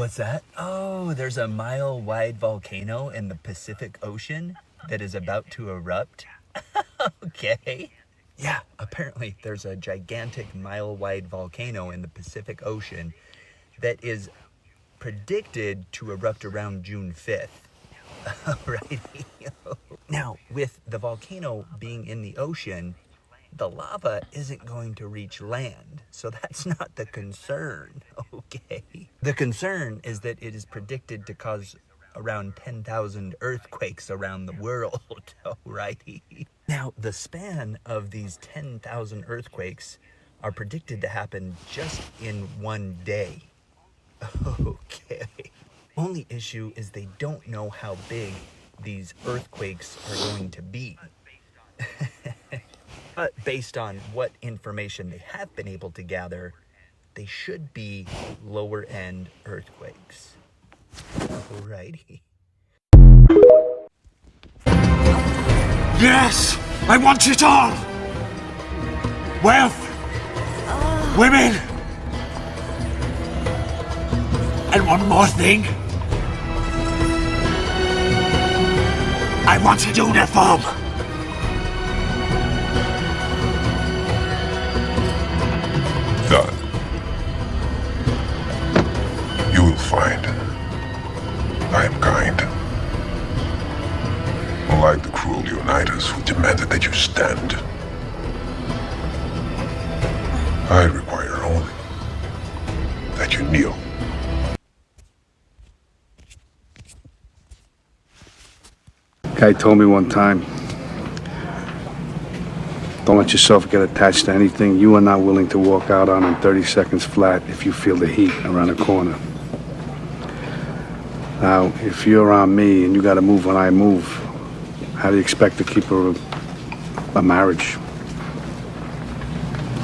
What's that? Oh, there's a mile-wide volcano in the Pacific Ocean that is about to erupt. Okay. Yeah, apparently there's a gigantic mile-wide volcano in the Pacific Ocean that is predicted to erupt around June 5th. Alrighty. Now, with the volcano being in the ocean, the lava isn't going to reach land. So that's not the concern, okay? The concern is that it is predicted to cause around 10,000 earthquakes around the world, alrighty? Now, the span of these 10,000 earthquakes are predicted to happen just in one day. Okay. Only issue is they don't know how big these earthquakes are going to be. But based on what information they have been able to gather, they should be lower end earthquakes. Alrighty. Yes! I want it all! Wealth! Women! And one more thing. I want a uniform! Done. You will find I am kind. Unlike the cruel Leonidas who demanded that you stand, I require only that you kneel. Guy told me one time, don't let yourself get attached to anything you are not willing to walk out on in 30 seconds flat if you feel the heat around the corner. Now, if you're around me and you gotta move when I move, how do you expect to keep a marriage?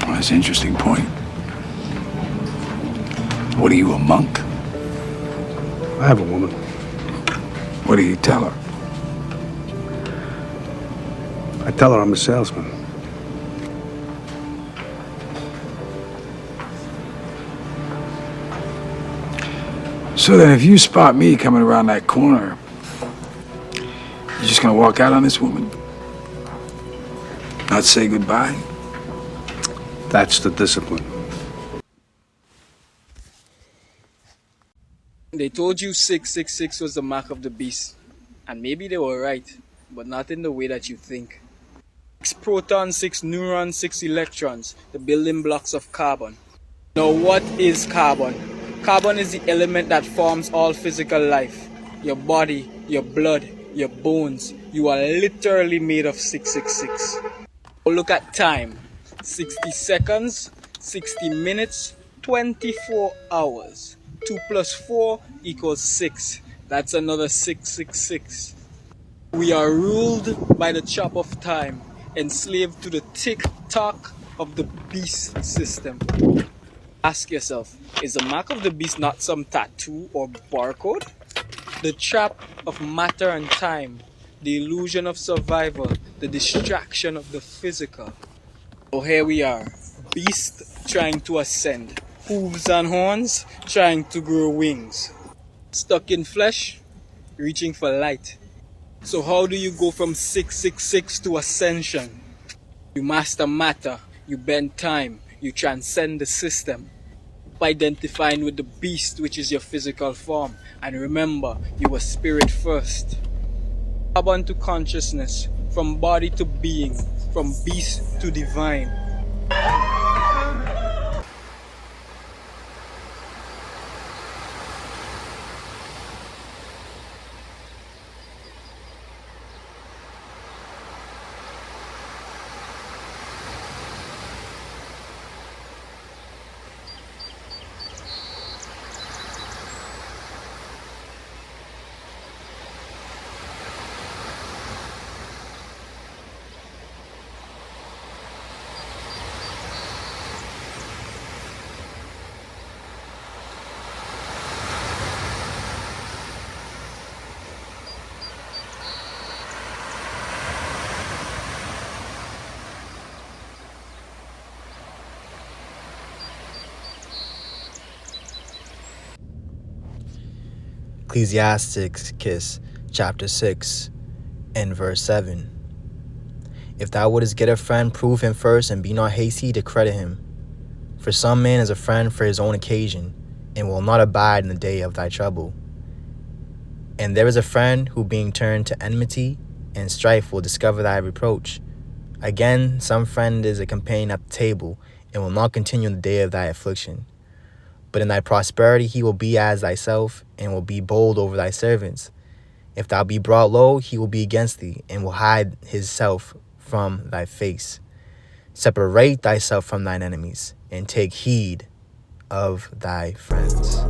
Well, that's an interesting point. What are you, a monk? I have a woman. What do you tell her? I tell her I'm a salesman. So then if you spot me coming around that corner, you're just gonna walk out on this woman? Not say goodbye? That's the discipline. They told you 666 was the mark of the beast. And maybe they were right, but not in the way that you think. 6 protons, 6 neurons, 6 electrons, the building blocks of carbon. Now what is carbon? Carbon is the element that forms all physical life. Your body, your blood, your bones. You are literally made of 666. Look at time. 60 seconds, 60 minutes, 24 hours. 2 plus 4 equals 6. That's another 666. We are ruled by the chop of time, enslaved to the tick-tock of the beast system. Ask yourself, is the mark of the beast not some tattoo or barcode? The trap of matter and time, the illusion of survival, the distraction of the physical. So here we are, beast trying to ascend, hooves and horns trying to grow wings. Stuck in flesh, reaching for light. So how do you go from 666 to ascension? You master matter, you bend time, you transcend the system. Identifying with the beast, which is your physical form. And remember, you were spirit first. Carbon to consciousness, from body to being, from beast to divine. Ecclesiasticus chapter 6 and verse 7. If thou wouldest get a friend, prove him first, and be not hasty to credit him. For some man is a friend for his own occasion, and will not abide in the day of thy trouble. And there is a friend who, being turned to enmity and strife, will discover thy reproach. Again, some friend is a companion at the table, and will not continue in the day of thy affliction. But in thy prosperity he will be as thyself, and will be bold over thy servants. If thou be brought low, he will be against thee, and will hide his self from thy face. Separate thyself from thine enemies, and take heed of thy friends.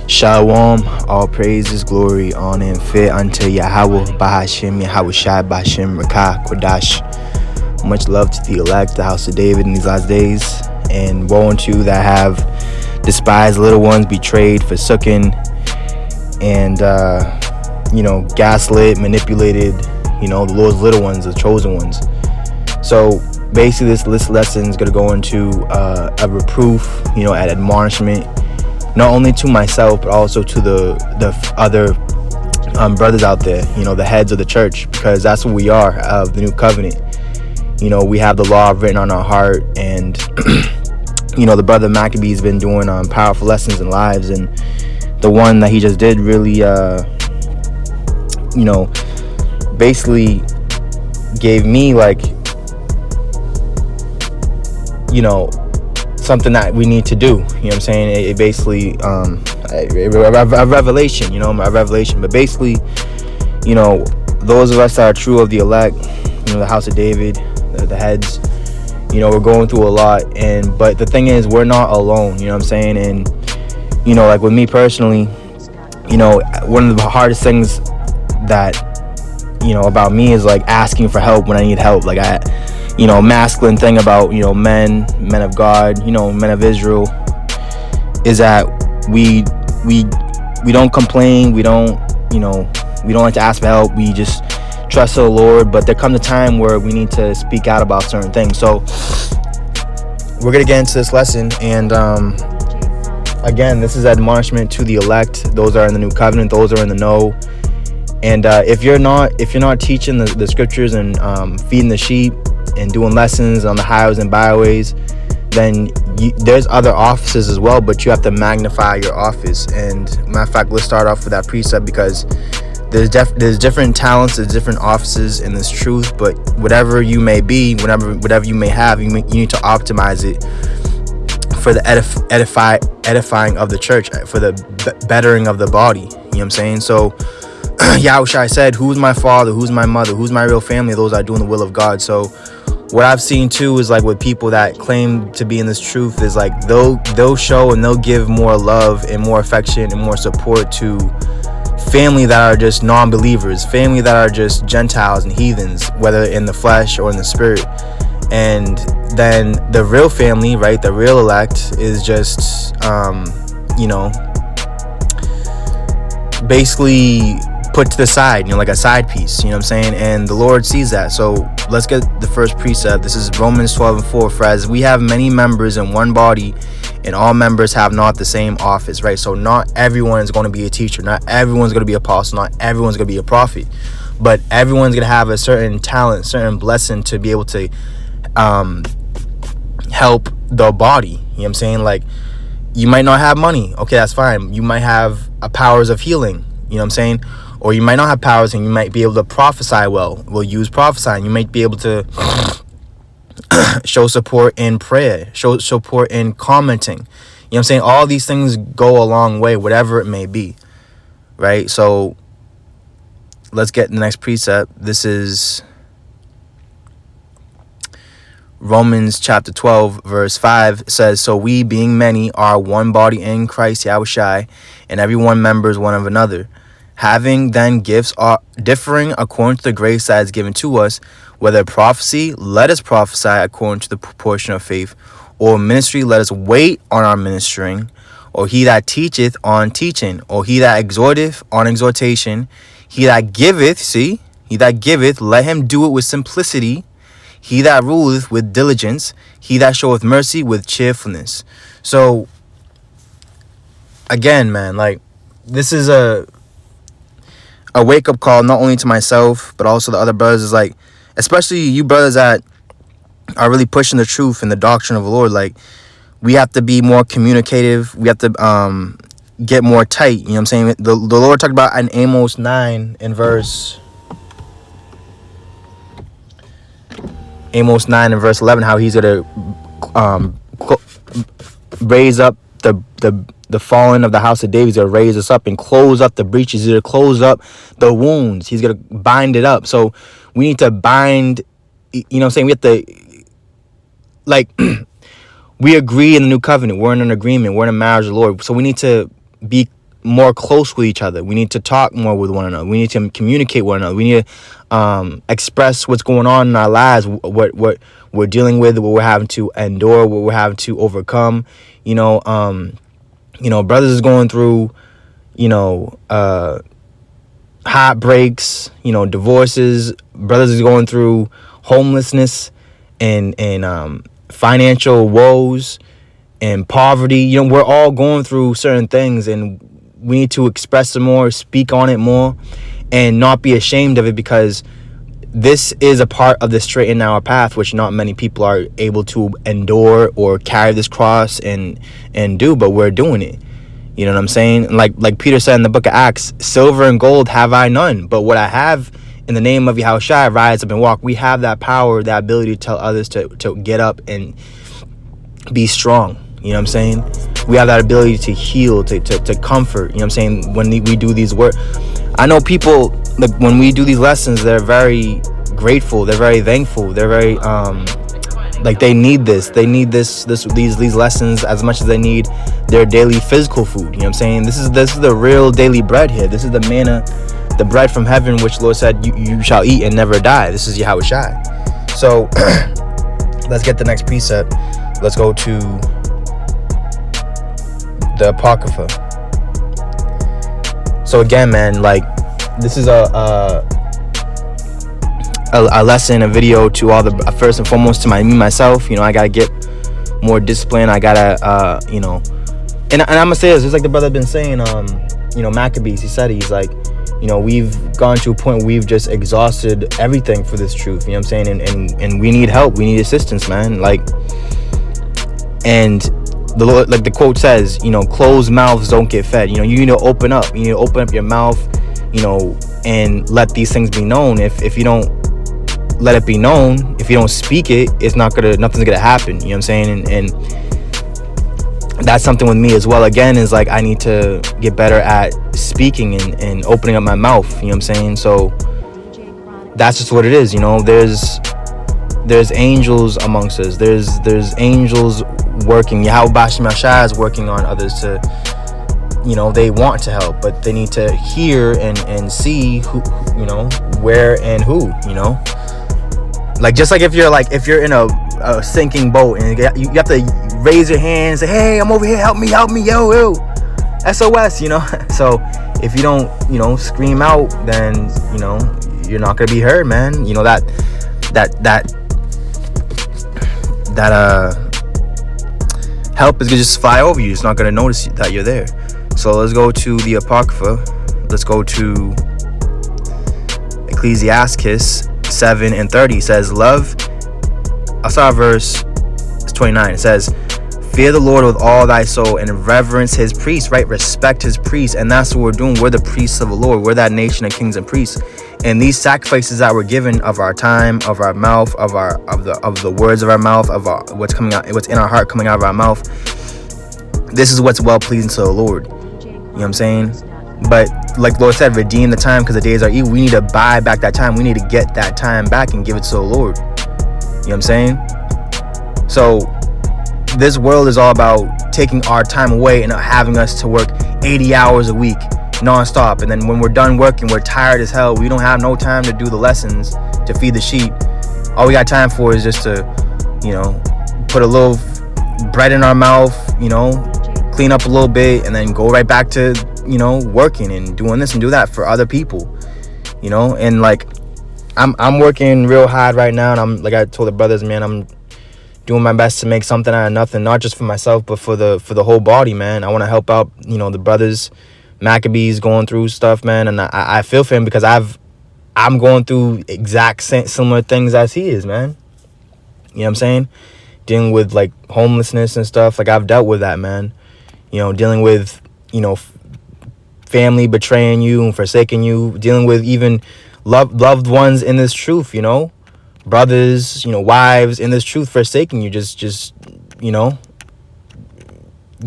Shalom, all praises, glory, honor, and fit unto Yahweh, Bahashim, Yahweh Shai, Bahashim, Rakah, Kodash. Much love to the elect, the house of David in these last days. And woe unto you that have despised little ones, betrayed, forsaken, and, gaslit, manipulated, the Lord's little ones, the chosen ones. So basically this lesson is going to go into a reproof, an admonishment, not only to myself, but also to the other brothers out there, the heads of the church, because that's what we are of the new covenant. We have the law written on our heart, and the brother Maccabee's been doing powerful lessons in lives, and the one that he just did really basically gave me something that we need to do. You know what I'm saying? It basically a revelation, a revelation. But basically, those of us that are true of the elect, the house of David, the heads, we're going through a lot, but the thing is, we're not alone. You know what I'm saying? And with me personally, one of the hardest things that about me is asking for help when I need help. Masculine thing about men of God, men of Israel, is that we don't complain, we don't like to ask for help, we just trust the Lord. But there comes a time where we need to speak out about certain things. So we're gonna get into this lesson, and again, this is admonishment to the elect, those that are in the new covenant, those that are in the know. And if you're not teaching the scriptures and feeding the sheep and doing lessons on the highways and byways, then there's other offices as well, but you have to magnify your office. And matter of fact, let's start off with that precept, because there's different talents, there's different offices in this truth. But whatever you may be, whatever you may have, you need to optimize it for the edifying of the church, for the bettering of the body. You know what I'm saying? So Yahushua said, who's my father, who's my mother, who's my real family? Those are doing the will of God. So what I've seen too is with people that claim to be in this truth is they'll show and they'll give more love and more affection and more support to family that are just non-believers, family that are just Gentiles and heathens, whether in the flesh or in the spirit. And then the real family, right, the real elect, is just basically put to the side, like a side piece, you know what I'm saying? And the Lord sees that. So let's get the first precept. This is Romans 12:4. For as we have many members in one body, and all members have not the same office, right? So not everyone is going to be a teacher, not everyone's going to be an apostle, not everyone's going to be a prophet, but everyone's going to have a certain talent, certain blessing to be able to help the body. You know what I'm saying? You might not have money, okay, that's fine. You might have powers of healing, you know what I'm saying? Or you might not have powers, and you might be able to prophesy well. We'll use prophesying. You might be able to show support in prayer, show support in commenting. You know what I'm saying? All these things go a long way, whatever it may be, right? So let's get the next precept. This is Romans chapter 12, verse 5 says, so we, being many, are one body in Christ Yahushua, and every one members one of another. Having then gifts are differing according to the grace that is given to us, whether prophecy, let us prophesy according to the proportion of faith, or ministry, let us wait on our ministering, or he that teacheth on teaching, or he that exhorteth on exhortation, he that giveth, let him do it with simplicity, he that ruleth with diligence, he that showeth mercy with cheerfulness. So again, man, like, this is a wake-up call, not only to myself but also the other brothers. Is like, especially you brothers that are really pushing the truth and the doctrine of the Lord. Like, we have to be more communicative. We have to get more tight. You know what I'm saying? The Lord talked about in Amos 9 in verse 11 how he's gonna raise up the fallen of the house of David. He's gonna raise us up and close up the breaches. He's gonna close up the wounds. He's gonna bind it up. So we need to bind, you know what I'm saying? We have to, like, we agree in the new covenant. We're in an agreement. We're in a marriage of the Lord. So we need to be more close with each other. We need to talk more with one another. We need to communicate with one another. We need to express what's going on in our lives, what we're dealing with, what we're having to endure, what we're having to overcome. Brothers is going through, heartbreaks, divorces. Brothers is going through homelessness and financial woes and poverty. We're all going through certain things, and we need to express it more, speak on it more, and not be ashamed of it, because this is a part of the straight and narrow path, which not many people are able to endure or carry this cross and do, but we're doing it. You know what I'm saying? Like Peter said in the book of Acts, silver and gold have I none, but what I have, in the name of Yahushua, rise up and walk. We have that power, that ability to tell others to get up and be strong. You know what I'm saying? We have that ability to heal, to comfort. You know what I'm saying? When we do these work, I know people, like, when we do these lessons, they're very grateful. They're very thankful. They're very like, they need this. They need these lessons as much as they need their daily physical food. You know what I'm saying? This is the real daily bread here. This is the manna, the bread from heaven, which the Lord said you shall eat and never die. This is Yahushua. So let's get the next precept. Let's go to the Apocrypha. So again, man, like, this is a lesson, a video to all the, first and foremost, to myself. I gotta get more discipline. I gotta and I'm gonna say this, just like the brother been saying, Maccabees, he said, he's like, we've gone to a point where we've just exhausted everything for this truth. You know what I'm saying? And we need help. We need assistance, man. Like, and the Lord, like the quote says, closed mouths don't get fed. You need to open up. You need to open up your mouth, and let these things be known. If you don't let it be known, if you don't speak it, nothing's gonna happen. You know what I'm saying? And that's something with me as well. Again, is like, I need to get better at speaking and opening up my mouth. You know what I'm saying? So that's just what it is. There's angels amongst us. There's angels working. Yahweh Bashim Yashai is working on others to, they want to help, but they need to hear and see who, where and who, like, just like if you're in a sinking boat and you have to raise your hand and say, hey, I'm over here, help me, yo, SOS, So if you don't, scream out, then, you're not gonna be heard, man. That help is gonna just fly over you. It's not gonna notice that you're there. So let's go to the Apocrypha. Let's go to Ecclesiastes 7:30. It says, I'll start verse 29. It says, fear the Lord with all thy soul and reverence his priests, right? Respect his priests. And that's what we're doing. We're the priests of the Lord. We're that nation of kings and priests. And these sacrifices that we're given, of our time, of our mouth, of the words of our mouth, of what's coming out, what's in our heart coming out of our mouth, this is what's well pleasing to the Lord. You know what I'm saying? But like the Lord said, redeem the time because the days are evil. We need to buy back that time. We need to get that time back and give it to the Lord. You know what I'm saying? So this world is all about taking our time away and having us to work 80 hours a week non-stop, and then when we're done working, we're tired as hell. We don't have no time to do the lessons, to feed the sheep. All we got time for is just to, put a little bread in our mouth, clean up a little bit, and then go right back to, working and doing this and do that for other people, and like, I'm working real hard right now, and I'm like I told the brothers, man, I'm doing my best to make something out of nothing, not just for myself, but for the whole body, man. I want to help out, the brothers, Maccabees going through stuff, man, and I feel for him because I'm going through similar things as he is, man. You know what I'm saying? Dealing with like homelessness and stuff, like I've dealt with that, man. Dealing with family betraying you and forsaking you, dealing with even loved ones in this truth, brothers, wives in this truth forsaking you, just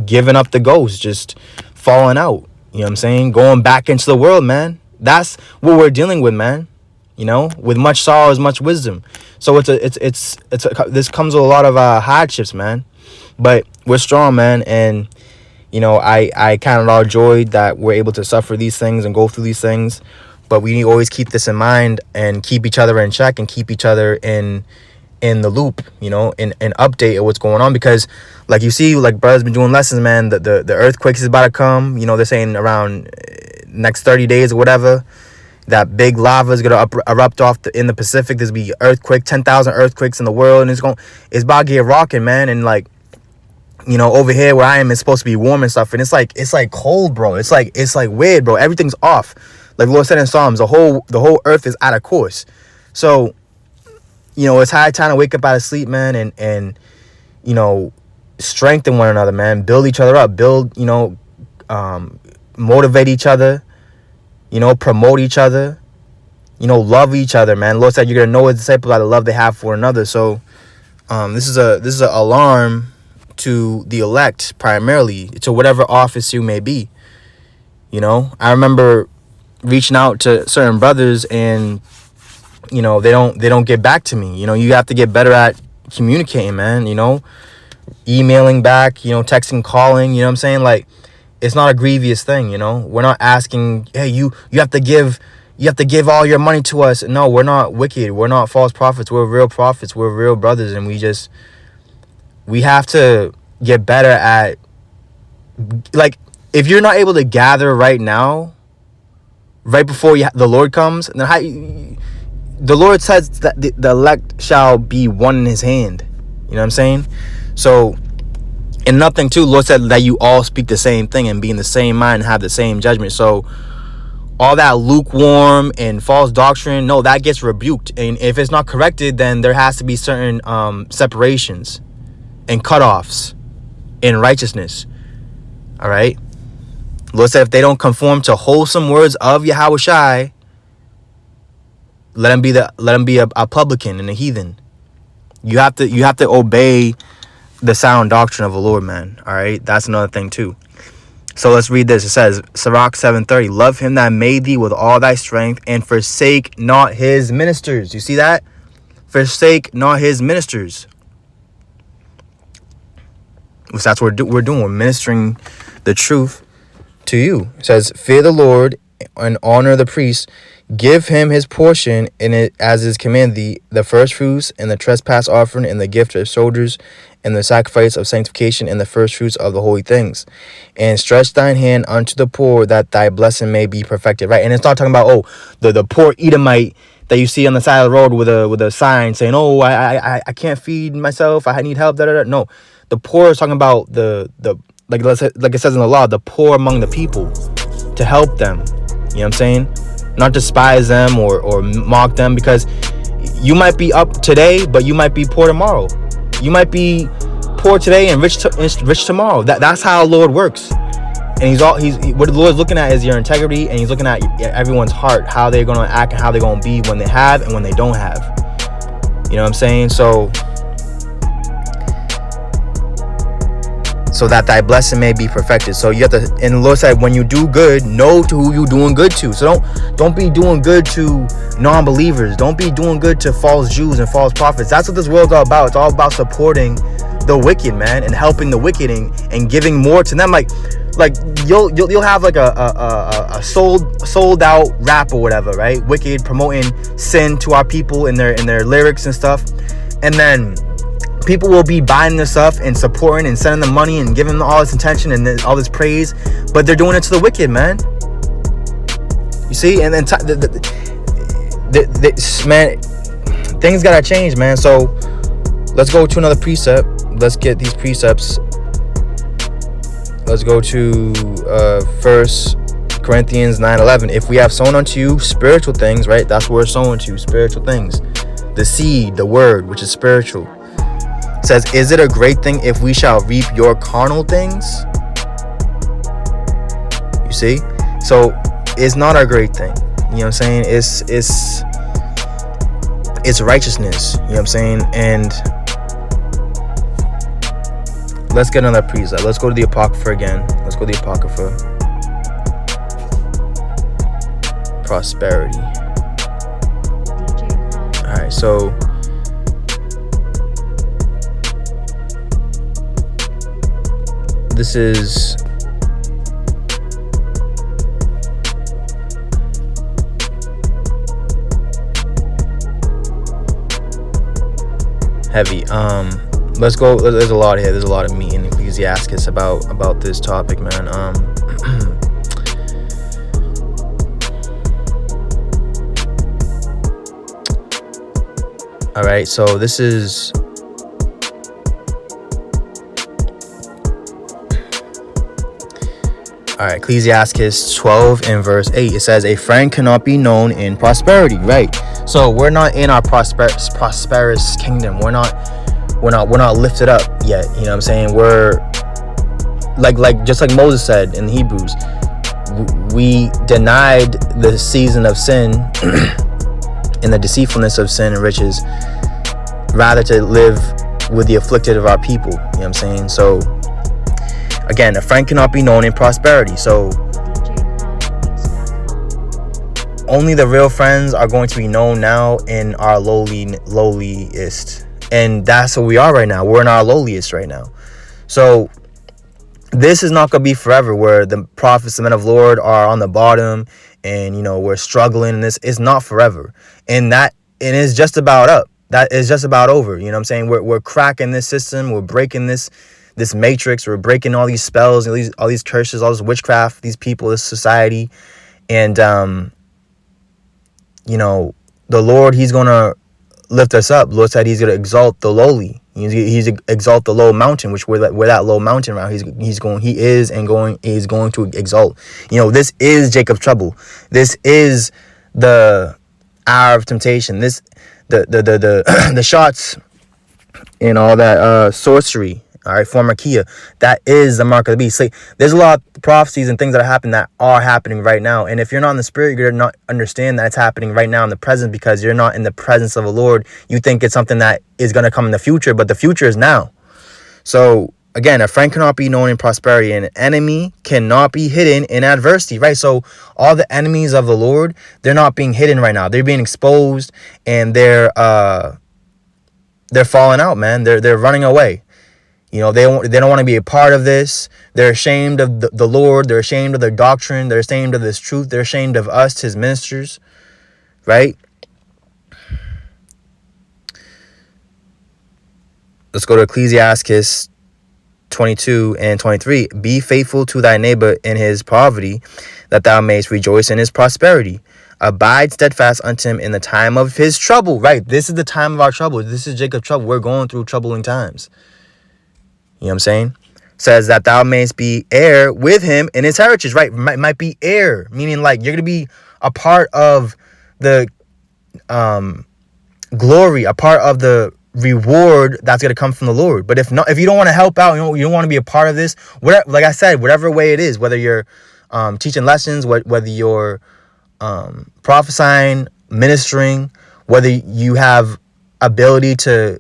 giving up the ghost, just falling out. You know what I'm saying? Going back into the world, man. That's what we're dealing with, man. With much sorrow is much wisdom. So this comes with a lot of hardships, man. But we're strong, man, and I count it all joy that we're able to suffer these things and go through these things. But we need to always keep this in mind and keep each other in check and keep each other in the loop, and update of what's going on. Because like you see, like brothers been doing lessons, man, the earthquakes is about to come. They're saying around next 30 days or whatever, that big lava is going to erupt in the Pacific. There's going to be earthquake, 10,000 earthquakes in the world. And it's about to get rocking, man. And like, over here where I am, it's supposed to be warm and stuff. And it's like cold, bro. It's like weird, bro. Everything's off. Like the Lord said in Psalms, the whole earth is out of course. So, it's high time to wake up out of sleep, man, and strengthen one another, man. Build each other up. Motivate each other. Promote each other. Love each other, man. The Lord said you're gonna know His disciples by the love they have for another. So, this is an alarm to the elect, primarily to whatever office you may be. I remember reaching out to certain brothers, and they don't get back to me. You have to get better at communicating, man. Emailing back, texting, calling. You know what I'm saying? Like, it's not a grievous thing. We're not asking, hey, you have to give all your money to us. No, we're not wicked. We're not false prophets. We're real prophets. We're real brothers, and we have to get better at, like, if you're not able to gather right now, right before the Lord comes, then the Lord says that the elect shall be one in His hand. You know what I'm saying? So, and nothing too, Lord said that you all speak the same thing and be in the same mind and have the same judgment. So, all that lukewarm and false doctrine, no, that gets rebuked. And if it's not corrected, then there has to be certain separations and cutoffs in righteousness. All right? Lord said if they don't conform to wholesome words of Yahushai, let him be a publican and a heathen. You have to obey the sound doctrine of the Lord, man. All right? That's another thing too. So let's read this. It says, Sirach 7:30, love him that made thee with all thy strength, and forsake not his ministers. You see that? Forsake not his ministers. Which that's what we're doing. We're ministering the truth to you. It says, fear the Lord and honor the priest. Give him his portion in it as is commanded thee, the first fruits and the trespass offering and the gift of soldiers and the sacrifice of sanctification and the first fruits of the holy things. And stretch thine hand unto the poor, that thy blessing may be perfected. Right? And it's not talking about, the poor Edomite that you see on the side of the road with a sign saying, I can't feed myself, I need help. No, the poor is talking about like it says in the law, the poor among the people, to help them. You know what I'm saying? Not despise them or mock them, because you might be up today, but you might be poor tomorrow. You might be poor today and rich tomorrow. That's how the Lord works. And what the Lord's looking at is your integrity, and He's looking at everyone's heart, how they're going to act and how they're going to be when they have and when they don't have. You know what I'm saying? So that thy blessing may be perfected. So you have to, and the Lord said, when you do good, know to who you doing good to. So don't be doing good to non-believers. Don't be doing good to false Jews and false prophets. That's what this world's all about. It's all about supporting the wicked, man, and helping the wicked and giving more to them. Like you'll have like a sold out rap or whatever, right? Wicked, promoting sin to our people in their lyrics and stuff, and then people will be buying this stuff and supporting and sending them money and giving them all this attention and all this praise, but they're doing it to the wicked, man. You see, and then Man, things gotta change, man. So let's go to another precept. Let's get these precepts. Let's go to 1 Corinthians 9:11. If we have sown unto you spiritual things, right? That's what we're sowing to, spiritual things. The seed, the word, which is spiritual. It says, is it a great thing if we shall reap your carnal things? You see? So it's not a great thing. You know what I'm saying? It's righteousness. You know what I'm saying? And let's get another precept. Let's go to the Apocrypha again. Let's go to the Apocrypha. Prosperity. Alright, so this is heavy. Let's go. There's a lot here. There's a lot of meat in Ecclesiastes about this topic, man. All right, so this is Ecclesiastes 12 and verse 8. It says, a friend cannot be known in prosperity, right? So we're not in our prosperous kingdom. We're not lifted up yet. You know what I'm saying? We're like just like Moses said in Hebrews, we denied the season of sin and the deceitfulness of sin and riches, rather to live with the afflicted of our people. You know what I'm saying? So again, a friend cannot be known in prosperity. So only the real friends are going to be known now in our lowliest. And that's what we are right now. We're in our lowliest right now. So this is not going to be forever, where the prophets, the men of Lord, are on the bottom and, you know, we're struggling. And this is not forever. And it is just about up. That is just about over. You know what I'm saying? We're cracking this system. We're breaking this matrix. We're breaking all these spells, all these curses, all this witchcraft, these people, this society. And, you know, the Lord, he's going to lift us up. The Lord said he's going to exalt the lowly. He's exalt the low mountain, which we're that low mountain around. He's going to exalt. You know, this is Jacob's trouble. This is the hour of temptation. This the shots and all that sorcery. All right, pharmakia. That is the mark of the beast. Like, there's a lot of prophecies and things that are happening right now. And if you're not in the spirit, you're not understand that it's happening right now in the present, because you're not in the presence of the Lord. You think it's something that is going to come in the future, but the future is now. So again, a friend cannot be known in prosperity, and an enemy cannot be hidden in adversity, right? So all the enemies of the Lord, they're not being hidden right now. They're being exposed, and they're falling out, man. They're running away. You know, they don't want to be a part of this. They're ashamed of the Lord. They're ashamed of their doctrine. They're ashamed of this truth. They're ashamed of us, his ministers, right? Let's go to Ecclesiastes 22 and 23. Be faithful to thy neighbor in his poverty, that thou mayest rejoice in his prosperity. Abide steadfast unto him in the time of his trouble, right? This is the time of our trouble. This is Jacob's trouble. We're going through troubling times. You know what I'm saying? Says that thou mayest be heir with him in his heritage, right? Might be heir, meaning like you're going to be a part of the glory, a part of the reward that's going to come from the Lord. But if you don't want to help out, you don't want to be a part of this, whatever, like I said, whatever way it is, whether you're teaching lessons, whether you're prophesying, ministering, whether you have ability to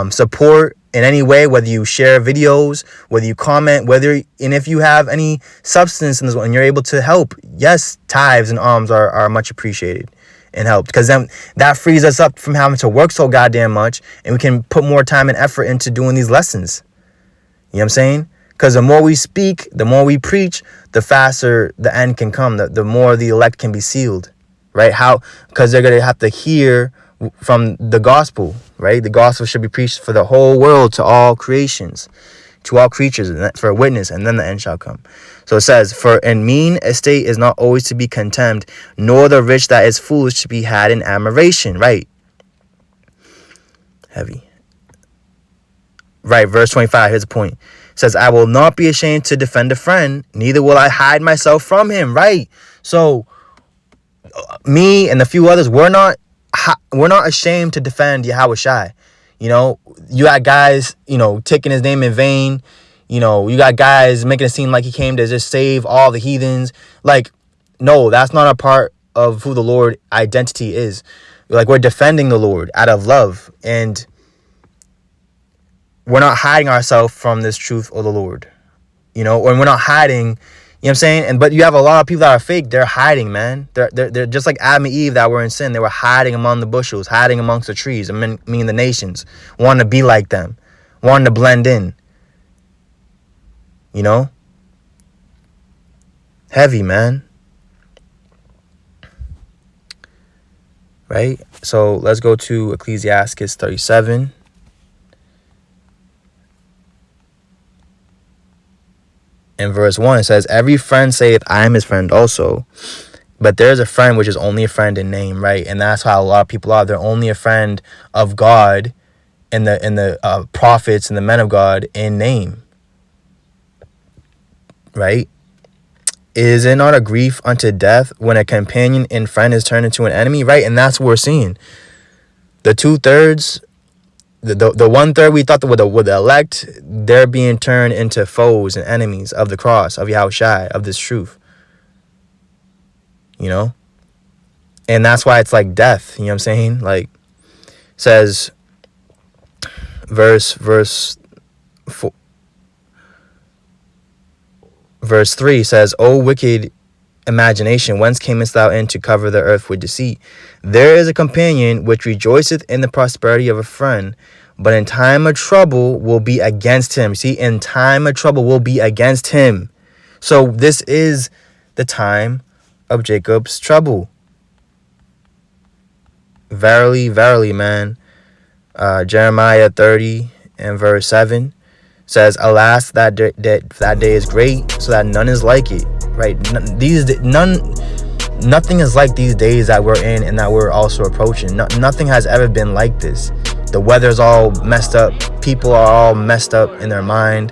support in any way, whether you share videos, whether you comment, and if you have any substance in this one and you're able to help, yes, tithes and alms are much appreciated and helped, because then that frees us up from having to work so goddamn much, and we can put more time and effort into doing these lessons. You know what I'm saying? Because the more we speak, the more we preach, the faster the end can come, the more the elect can be sealed, right? How? Because they're going to have to hear from the gospel, right? The gospel should be preached for the whole world, to all creations, to all creatures for a witness, and then the end shall come. So it says, for in mean estate is not always to be contemned, nor the rich that is foolish to be had in admiration. Right. Heavy. Right, verse 25, here's the point. It says, I will not be ashamed to defend a friend, neither will I hide myself from him. Right. So me and a few others, we're not ashamed to defend Yahweh Shai. You know, you got guys, you know, taking his name in vain. You know, you got guys making it seem like he came to just save all the heathens. Like, no, that's not a part of who the Lord identity is. Like, we're defending the Lord out of love, and we're not hiding ourselves from this truth of the Lord, you know, or we're not hiding, you know what I'm saying? But you have a lot of people that are fake. They're hiding, man. They're just like Adam and Eve that were in sin. They were hiding among the bushels, hiding amongst the trees. I mean the nations, wanting to be like them, wanting to blend in, you know? Heavy, man. Right? So let's go to Ecclesiastes 37. In verse 1, it says, every friend saith, I am his friend also. But there's a friend which is only a friend in name, right? And that's how a lot of people are. They're only a friend of God and the prophets and the men of God in name. Right? Is it not a grief unto death when a companion and friend is turned into an enemy? Right? And that's what we're seeing. The 2/3, the 1/3 we thought that with the elect, they're being turned into foes and enemies of the cross, of Yahweh Shai, of this truth. You know? And that's why it's like death. You know what I'm saying? Like, says, verse 3 says, O wicked imagination, whence camest thou in to cover the earth with deceit? There is a companion which rejoiceth in the prosperity of a friend, but in time of trouble will be against him. See, in time of trouble will be against him. So this is the time of Jacob's trouble. Verily, verily, man. Jeremiah 30 and verse 7 says, alas, that day is great, so that none is like it. Right? Nothing is like these days that we're in and that we're also approaching. Nothing has ever been like this. The weather's all messed up. People are all messed up in their mind.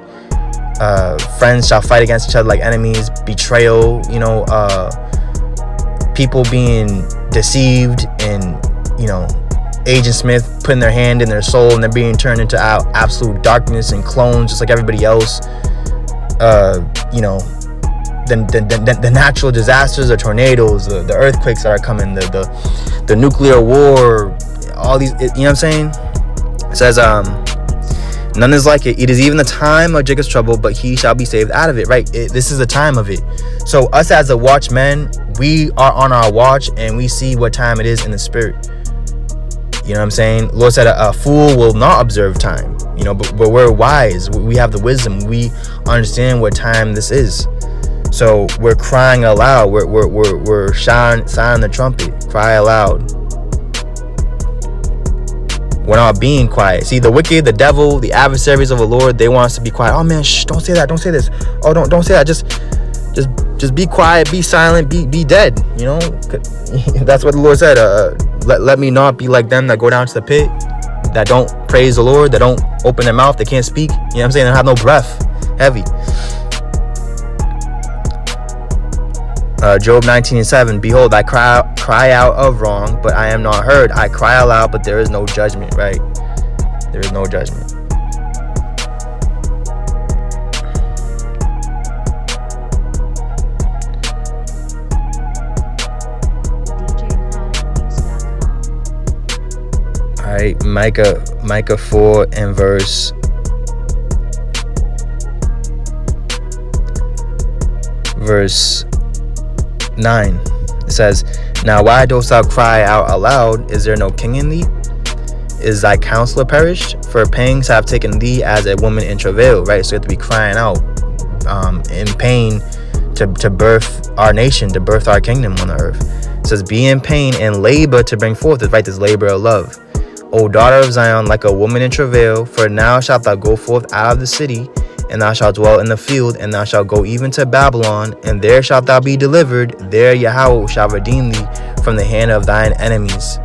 Friends shall fight against each other like enemies. Betrayal, you know, people being deceived, and, you know, Agent Smith putting their hand in their soul and they're being turned into absolute darkness and clones just like everybody else. You know, the natural disasters, the tornadoes, the earthquakes that are coming, the nuclear war, all these, you know what I'm saying? It says, none is like it. It is even the time of Jacob's trouble, but he shall be saved out of it. Right? This is the time of it. So us as the watchmen, we are on our watch and we see what time it is in the spirit. You know what I'm saying? Lord said a fool will not observe time. You know, but we're wise. We have the wisdom. We understand what time this is. So we're crying aloud. We're sounding the trumpet. Cry aloud. We're not being quiet. See, the wicked, the devil, the adversaries of the Lord, they want us to be quiet. Oh man, shh, don't say that. Don't say this. Oh, don't say that. Just be quiet, be silent, be dead. You know, that's what the Lord said. Let me not be like them that go down to the pit, that don't praise the Lord, that don't open their mouth, they can't speak. You know what I'm saying? They have no breath. Heavy. Job 19:7. Behold, I cry out of wrong, but I am not heard. I cry aloud, but there is no judgment. Right? There is no judgment. All right, Micah 4 and verse 9. It says, now why dost thou cry out aloud? Is there no king in thee? Is thy counselor perished? For pangs have taken thee as a woman in travail. Right? So you have to be crying out in pain to birth our nation, to birth our kingdom on the earth. It says, be in pain and labor to bring forth. Right? This labor of love. O daughter of Zion, like a woman in travail, for now shalt thou go forth out of the city, and thou shalt dwell in the field, and thou shalt go even to Babylon, and there shalt thou be delivered. There Yahweh shall redeem thee from the hand of thine enemies.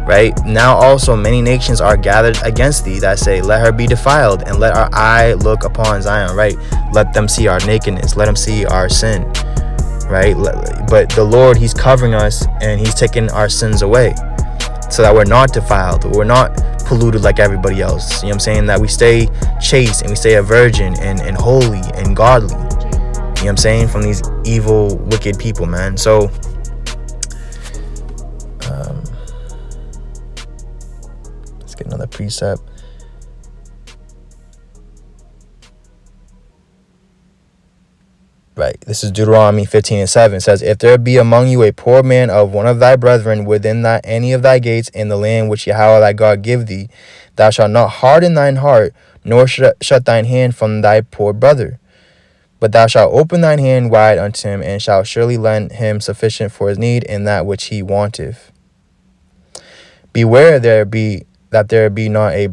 Right? Now also many nations are gathered against thee that say, let her be defiled, and let our eye look upon Zion. Right? Let them see our nakedness. Let them see our sin. Right? But the Lord, he's covering us, and he's taking our sins away, so that we're not defiled, we're not polluted like everybody else. You know what I'm saying? That we stay chaste and we stay a virgin and holy and godly. You know what I'm saying? From these evil, wicked people, man. So let's get another precept. Right, this is Deuteronomy 15:7. It says, if there be among you a poor man of one of thy brethren within any of thy gates in the land which Yahweh thy God give thee, thou shalt not harden thine heart, nor shut thine hand from thy poor brother. But thou shalt open thine hand wide unto him, and shalt surely lend him sufficient for his need in that which he wanteth. Beware that there be not a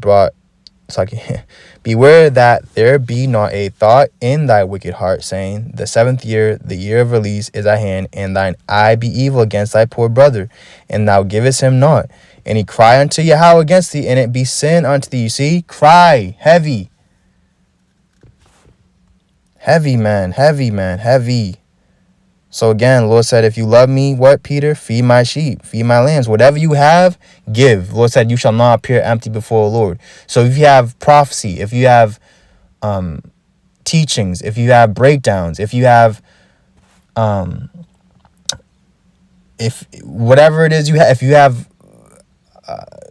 Beware that there be not a thought in thy wicked heart, saying, the 7th year, the year of release, is at hand, and thine eye be evil against thy poor brother, and thou givest him not. And he cry unto Yahweh against thee, and it be sin unto thee. You see? Cry. Heavy. Heavy, man. Heavy, man. Heavy. So again, Lord said, if you love me, what, Peter? Feed my sheep, feed my lambs. Whatever you have, give. Lord said, you shall not appear empty before the Lord. So if you have prophecy, if you have teachings, if you have breakdowns, if you have if whatever it is you have, if you have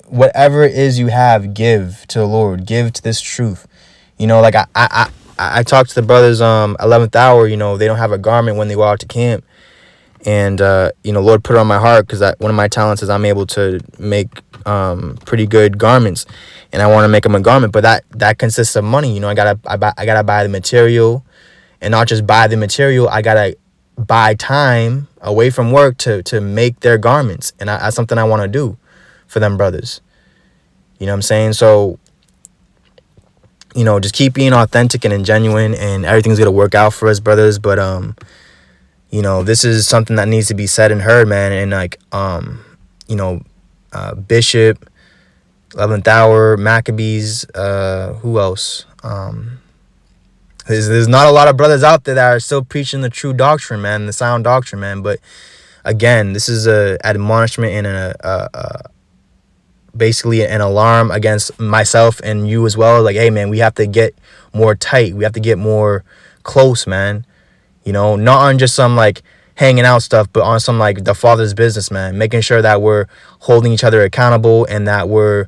whatever it is you have, give to the Lord. Give to this truth. You know, like I talked to the brothers 11th hour. You know, they don't have a garment when they go out to camp, and you know, Lord put it on my heart, because one of my talents is I'm able to make pretty good garments, and I want to make them a garment, but that consists of money. You know, I gotta buy the material, and not just buy the material, I gotta buy time away from work to make their garments, and that's something I want to do for them brothers. You know what I'm saying? So, you know, just keep being authentic and genuine, and everything's gonna work out for us, brothers. But you know, this is something that needs to be said and heard, man. And like you know, Bishop, 11th Hour, Maccabees, who else? There's not a lot of brothers out there that are still preaching the true doctrine, man, the sound doctrine, man. But again, this is a admonishment and basically an alarm against myself and you as well. Like, hey, man, we have to get more tight. We have to get more close, man. You know, not on just some like hanging out stuff, but on some like the Father's business, man. Making sure that we're holding each other accountable, and that we're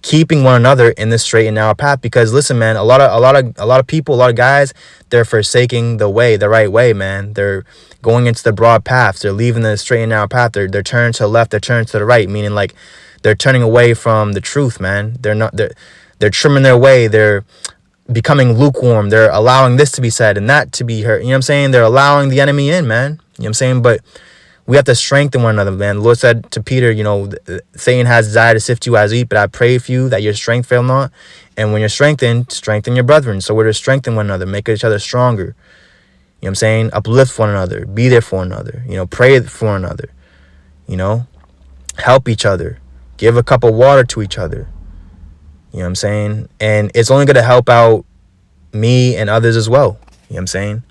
keeping one another in this straight and narrow path. Because listen, man, a lot of people, a lot of guys, they're forsaking the way, the right way, man. They're going into the broad paths. They're leaving the straight and narrow path. They're turning to the left. They're turning to the right, meaning like they're turning away from the truth, man. They're trimming their way. They're becoming lukewarm. They're allowing this to be said and that to be heard. You know what I'm saying? They're allowing the enemy in, man. You know what I'm saying? But we have to strengthen one another, man. The Lord said to Peter, you know, Satan has desire to sift you as wheat, but I pray for you that your strength fail not. And when you're strengthened, strengthen your brethren. So we're to strengthen one another, make each other stronger. You know what I'm saying? Uplift one another, be there for one another, you know, pray for one another, you know, help each other, give a cup of water to each other. You know what I'm saying? And it's only going to help out me and others as well. You know what I'm saying?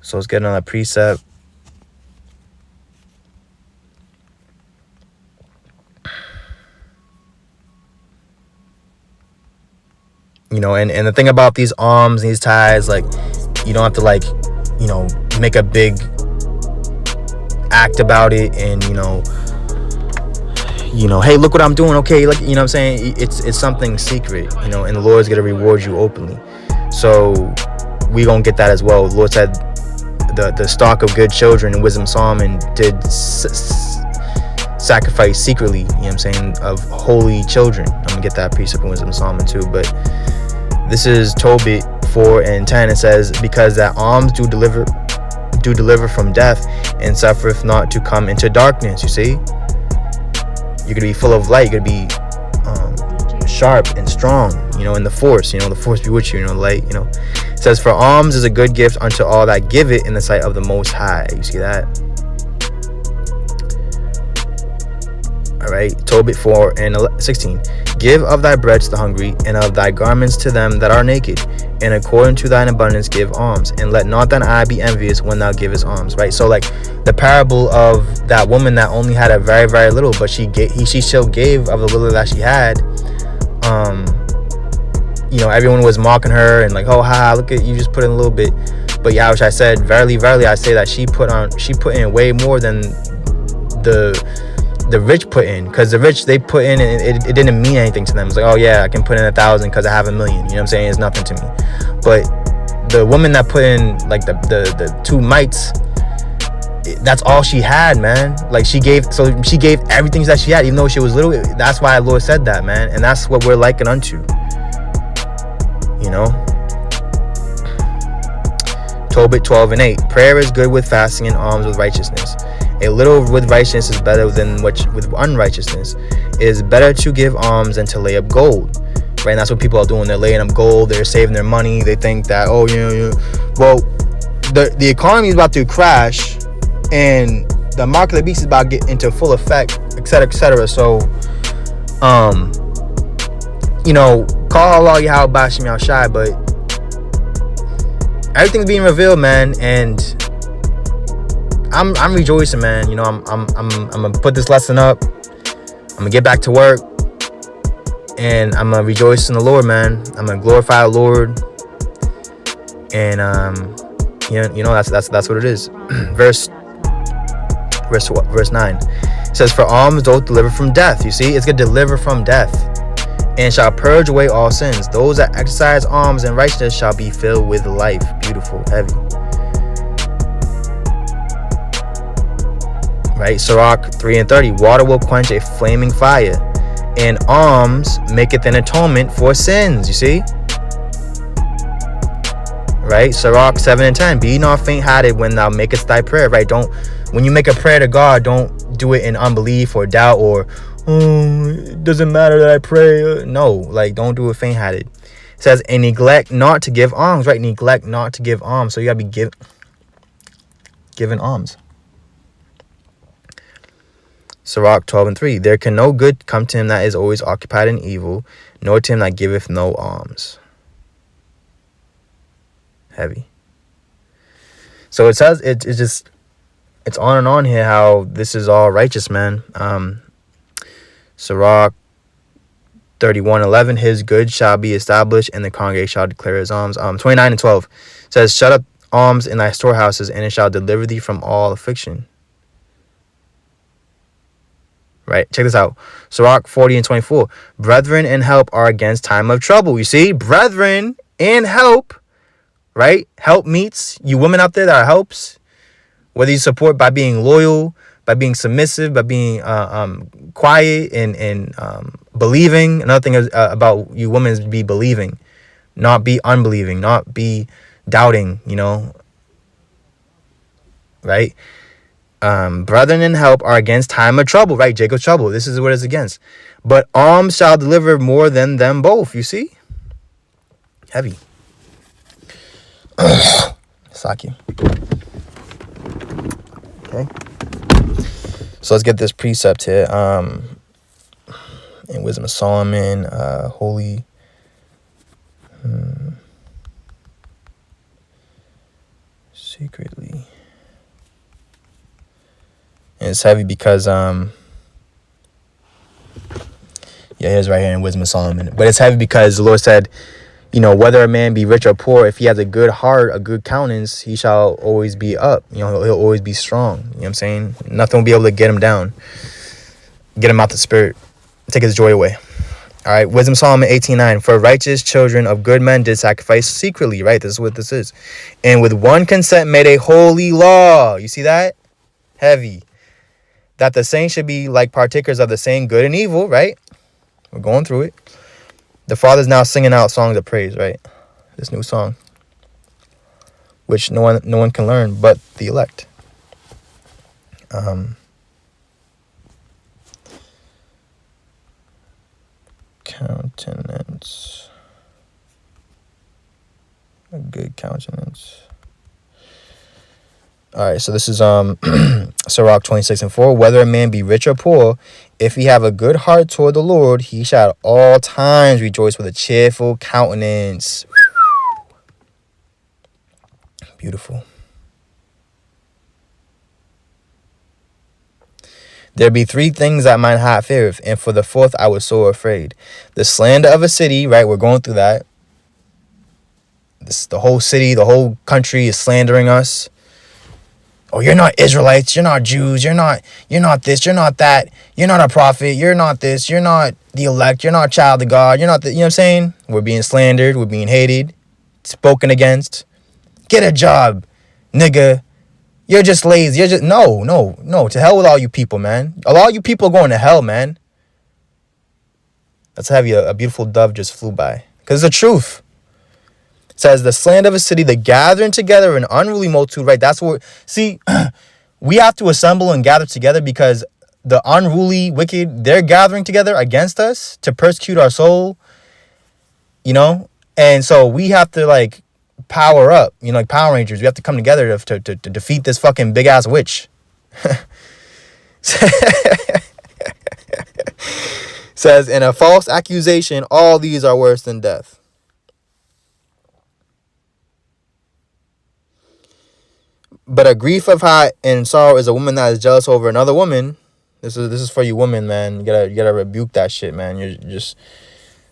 So let's get another precept. You know, and the thing about these alms, these tithes, like, you don't have to, like, you know, make a big act about it and, you know, hey, look what I'm doing. Okay, like, you know what I'm saying? It's something secret, you know, and the Lord's going to reward you openly. So we going to get that as well. The Lord said the stock of good children in Wisdom Solomon did sacrifice secretly, you know what I'm saying, of holy children. I'm going to get that precept in Wisdom Solomon too. But this is Tobit 4:10. It says, because that alms do deliver from death, and suffereth not to come into darkness. You see? You're going to be full of light. You're going to be sharp and strong. You know you know, and the force, you know, the force be with you, you know, light, you know. It says, for alms is a good gift unto all that give it in the sight of the Most High. You see that? All right, Tobit 4:16. Give of thy bread to the hungry, and of thy garments to them that are naked, and according to thine abundance give alms, and let not thine eye be envious when thou givest alms. Right, so like the parable of that woman that only had a very, very little, but she still gave of the little that she had. You know, everyone was mocking her and like, oh, haha, look at you, just put in a little bit. But Yahushua said, verily, verily, I say that she put in way more than the rich put in, because the rich, they put in and it didn't mean anything to them. It's like, oh yeah, I can put in 1,000 because I have 1 million. You know what I'm saying? It's nothing to me. But the woman that put in like the 2 mites, that's all she had, man. Like she gave everything that she had, even though she was little. That's why the Lord said that, man. And that's what we're likened unto, you know. Tobit 12:8. Prayer is good with fasting and alms with righteousness. A little with righteousness is better than much with unrighteousness. It is better to give alms than to lay up gold. Right? And that's what people are doing. They're laying up gold. They're saving their money. They think that, oh, well, the economy is about to crash, and the mark of the beast is about to get into full effect, etc., etc. So, you know, call Allah Yahweh Bashim Yahushai, but everything's being revealed, man, and I'm rejoicing, man. You know, I'm gonna put this lesson up. I'm gonna get back to work, and I'm gonna rejoice in the Lord, man. I'm gonna glorify the Lord, and you know that's what it is. Verse 9 it says, for alms doth deliver from death. You see, it's gonna deliver from death, and shall purge away all sins. Those that exercise alms and righteousness shall be filled with life. Beautiful, heavy. Right, Sirach 3:30. Water will quench a flaming fire, and alms maketh an atonement for sins. You see? Right, Sirach 7:10. Be not faint-hearted when thou makest thy prayer. Right, when you make a prayer to God, don't do it in unbelief or doubt or, oh, it doesn't matter that I pray. No, like, don't do it faint-hearted. It says, and neglect not to give alms. Right, neglect not to give alms. So you gotta be giving alms. Sirach 12:3. There can no good come to him that is always occupied in evil, nor to him that giveth no alms. Heavy. So it says it's on and on here how this is all righteous, man. Sirach 31:11. His good shall be established, and the congregation shall declare his alms. 29:12 says, shut up alms in thy storehouses, and it shall deliver thee from all affliction. Right, check this out. Sirach 40:24. Brethren and help are against time of trouble. You see, brethren and help, right? Help meets you women out there that are helps. Whether you support by being loyal, by being submissive, by being quiet and believing. Another thing is about you women is be believing, not be unbelieving, not be doubting. You know, right? Brethren and help are against time of trouble, right? Jacob's trouble. This is what it's against. But alms shall deliver more than them both. You see? Heavy. Saki. Okay. So let's get this precept here. In Wisdom of Solomon, holy. Secretly. And it's heavy because here's right here in Wisdom of Solomon. But it's heavy because the Lord said, you know, whether a man be rich or poor, if he has a good heart, a good countenance, he shall always be up. You know, he'll always be strong. You know what I'm saying? Nothing will be able to get him down, get him out the spirit, take his joy away. All right, Wisdom of Solomon 18:9. For righteous children of good men did sacrifice secretly. Right, this is what this is. And with one consent made a holy law. You see that? Heavy. That the saints should be like partakers of the same good and evil, right? We're going through it. The Father's now singing out songs of praise, right? This new song, which no one can learn but the elect. Countenance. A good countenance. All right, so this is Sirach 26:4. Whether a man be rich or poor, if he have a good heart toward the Lord, he shall at all times rejoice with a cheerful countenance. Beautiful. There be three things that mine heart feareth, and for the fourth I was so afraid. The slander of a city, right? We're going through that. The whole city, the whole country is slandering us. Oh, you're not Israelites, you're not Jews, you're not this, you're not that, you're not a prophet, you're not this, you're not the elect, you're not a child of God, you're not the, you know what I'm saying? We're being slandered, we're being hated, spoken against. Get a job, nigga. You're just lazy. You're just no. To hell with all you people, man. A lot of you people are going to hell, man. Let's have you a beautiful dove just flew by. Because it's the truth. It says the slander of a city, the gathering together an unruly multitude, right? That's what, see, we have to assemble and gather together because the unruly, wicked, they're gathering together against us to persecute our soul, you know? And so we have to like power up, you know, like Power Rangers. We have to come together to defeat this fucking big ass witch. Says, in a false accusation, all these are worse than death. But a grief of heart and sorrow is a woman that is jealous over another woman. This is for you women, man. You gotta rebuke that shit, man. You're just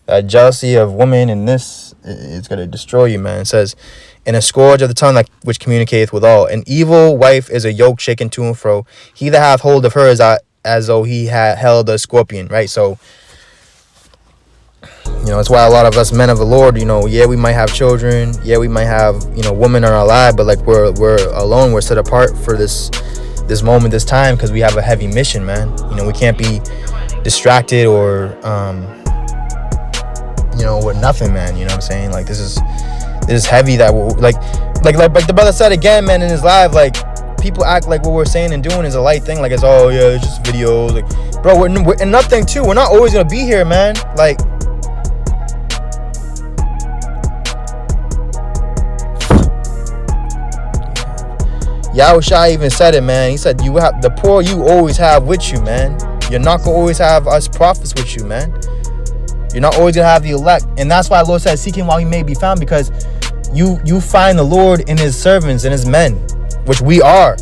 that jealousy of women and this, it's gonna destroy you, man. It says, and a scourge of the tongue that which communicateth with all. An evil wife is a yoke shaken to and fro. He that hath hold of her is as though he had held a scorpion, right? So, you know, it's why a lot of us men of the Lord, you know, yeah, we might have children, yeah, we might have, you know, women in our life, but like we're alone, we're set apart for this moment, this time, because we have a heavy mission, man. You know, we can't be distracted or you know, with nothing, man. You know what I'm saying? Like this is heavy that we're, like the brother said again, man, in his live, like people act like what we're saying and doing is a light thing, like it's oh yeah, it's just videos, like bro, we're and nothing too. We're not always gonna be here, man. Like Yahushua even said it, man. He said you have the poor you always have with you, man. You're not gonna always have us prophets with you, man. You're not always gonna have the elect, and that's why the Lord says, "Seek Him while He may be found," because you find the Lord in His servants and His men, which we are.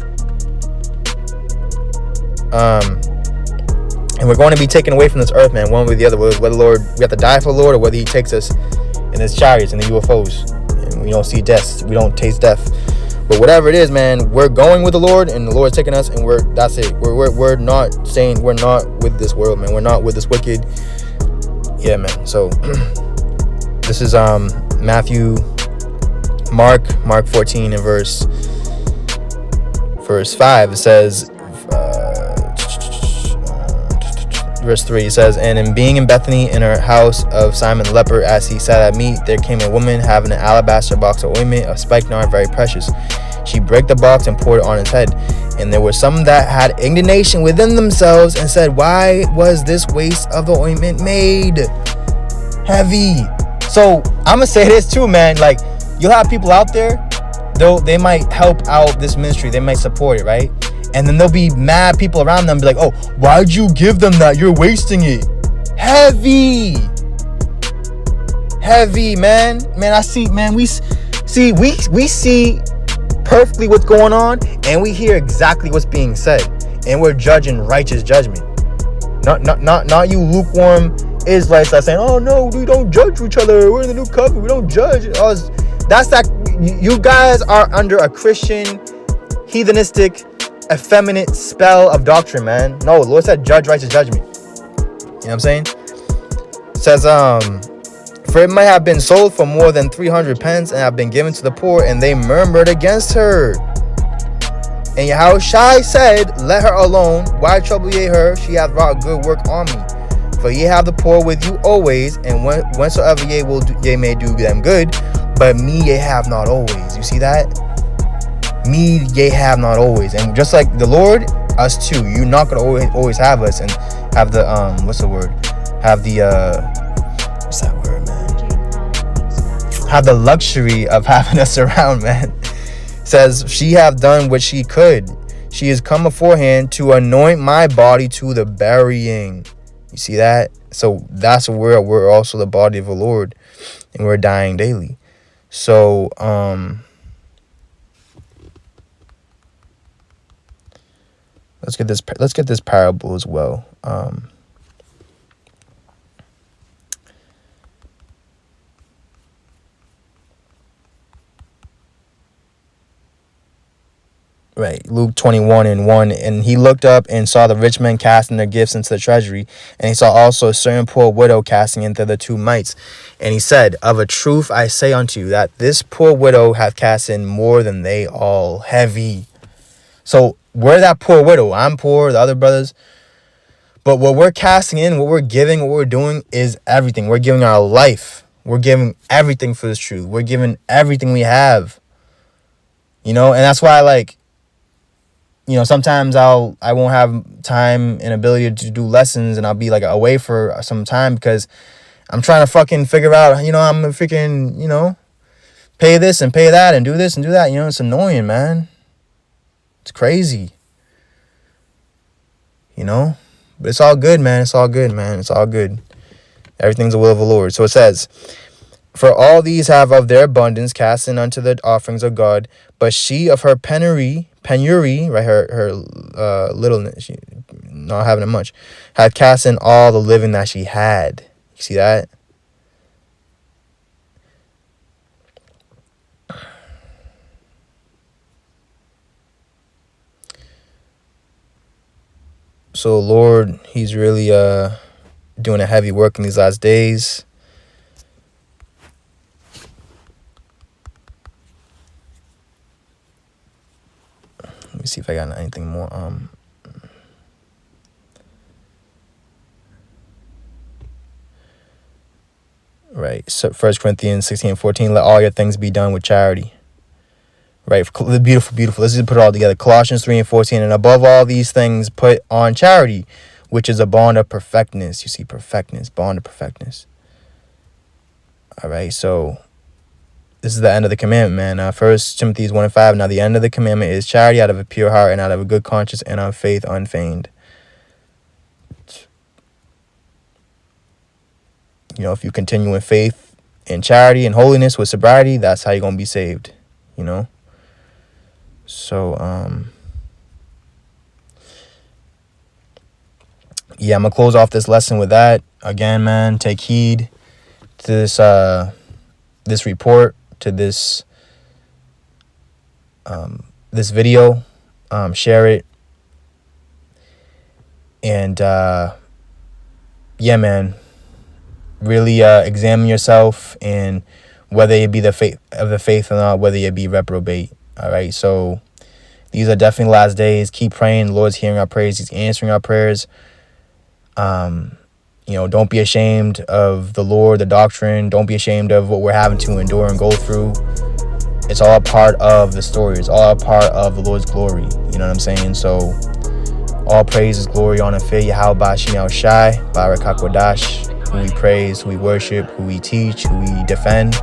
And we're going to be taken away from this earth, man, one way or the other. Whether Lord, we have to die for the Lord, or whether He takes us in His chariots and the UFOs, and we don't see death, we don't taste death. But whatever it is, man, we're going with the Lord, and the Lord's taking us, and that's it. We're not saying we're not with this world, man. We're not with this wicked. Yeah, man. So this is Mark 14 and verse 5. It says verse 3, it says, and in being in Bethany in her house of Simon the leper, as he sat at meat, there came a woman having an alabaster box of ointment of spikenard very precious. She brake the box and poured it on his head. And there were some that had indignation within themselves and said, why was this waste of the ointment made? Heavy. So I'm gonna say this too, man. Like, you'll have people out there, though they might help out this ministry, they might support it, right? And then there'll be mad people around them, be like, oh, why'd you give them that? You're wasting it. Heavy, man. I see, man, we see perfectly what's going on, and we hear exactly what's being said, and we're judging righteous judgment. Not you lukewarm Israelites that saying, oh no, we don't judge each other, we're in the new covenant, we don't judge. That's that. You guys are under a Christian heathenistic effeminate spell of doctrine, man. No, the Lord said judge righteous judgment. You know what I'm saying? It says for it might have been sold for more than 300 pence and have been given to the poor, and they murmured against her. And Yahushua said, let her alone, why trouble ye her? She hath wrought good work on me. For ye have the poor with you always, and whensoever ye may do them good, but me ye have not always. You see that? Me ye have not always. And just like the Lord, us too. You're not gonna always have us and have the what's the word? Have the what's that word, man? have the luxury of having us around, man. Says, she have done what she could. She has come beforehand to anoint my body to the burying. You see that? So that's where we're also the body of the Lord, and we're dying daily. So let's get this parable as well. Right, Luke 21:1, and he looked up and saw the rich men casting their gifts into the treasury, and he saw also a certain poor widow casting into the 2 mites. And he said, of a truth I say unto you, that this poor widow hath cast in more than they all. Heavy. So we're that poor widow. I'm poor, the other brothers. But what we're casting in, what we're giving, what we're doing is everything. We're giving our life. We're giving everything for this truth. We're giving everything we have. You know, and that's why, like, you know, sometimes I won't have time and ability to do lessons, and I'll be like away for some time because I'm trying to fucking figure out, you know, I'm freaking, you know, pay this and pay that and do this and do that. You know, it's annoying, man. It's crazy. You know, but it's all good, man. It's all good, man. It's all good. Everything's the will of the Lord. So it says, for all these have of their abundance cast in unto the offerings of God, but she of her penury, right, her littleness, she not having it much, had cast in all the living that she had. You see that? So Lord, he's really doing a heavy work in these last days. Let me see if I got anything more. Right. So 1 Corinthians 16:14, let all your things be done with charity. Right. Beautiful. Let's just put it all together. Colossians 3:14, and above all these things, put on charity, which is a bond of perfectness. You see, perfectness, bond of perfectness. All right. So this is the end of the commandment, man. 1 Timothy 1:5. Now the end of the commandment is charity out of a pure heart and out of a good conscience and of faith unfeigned. You know, if you continue in faith and charity and holiness with sobriety, that's how you're going to be saved, you know? So, yeah, I'm going to close off this lesson with that. Again, man, take heed to this report, to this video, share it, and yeah, man, really examine yourself, and whether it be the faith or not, whether it be reprobate. All right, so these are definitely last days. Keep praying. The Lord's hearing our prayers. He's answering our prayers. You know, don't be ashamed of the Lord, the doctrine. Don't be ashamed of what we're having to endure and go through. It's all a part of the story. It's all a part of the Lord's glory. You know what I'm saying? So all praise is glory, honor, fear, Yahweh Bashim Yahweh Shai, Barak HaKodash, who we praise, who we worship, who we teach, who we defend.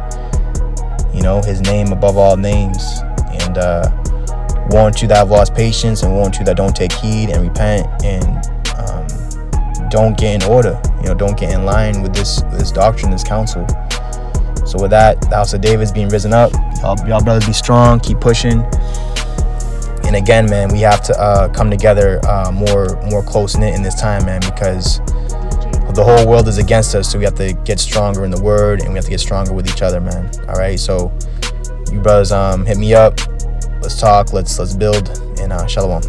You know, his name above all names. And want you that have lost patience, and want you that don't take heed and repent and don't get in order. You know, don't get in line with this doctrine, this counsel. So with that, the house of David's being risen up. Y'all brothers be strong, keep pushing. And again, man, we have to come together more close-knit in this time, man, because the whole world is against us. So we have to get stronger in the word, and we have to get stronger with each other, man. All right, so you brothers hit me up. Let's talk, let's build, and shalom.